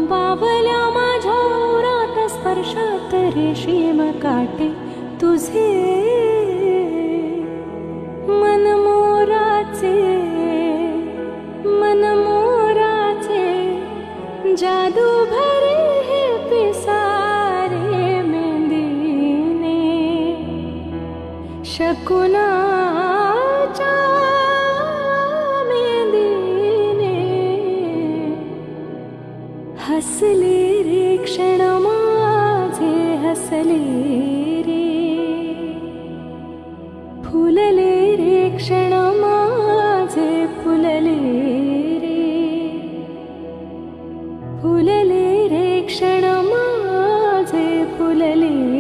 पावल्या माझ्या उरात स्पर्शात रेशीम काटे तुझे मनमोराचे जादू भरे हे पिसारे मेंदीने शकुनाच्या मेंदीने हसले रे क्षण माझे हसले रे फुलले रे क्षण माझे फुलले फुलले रे क्षण माझे फुलले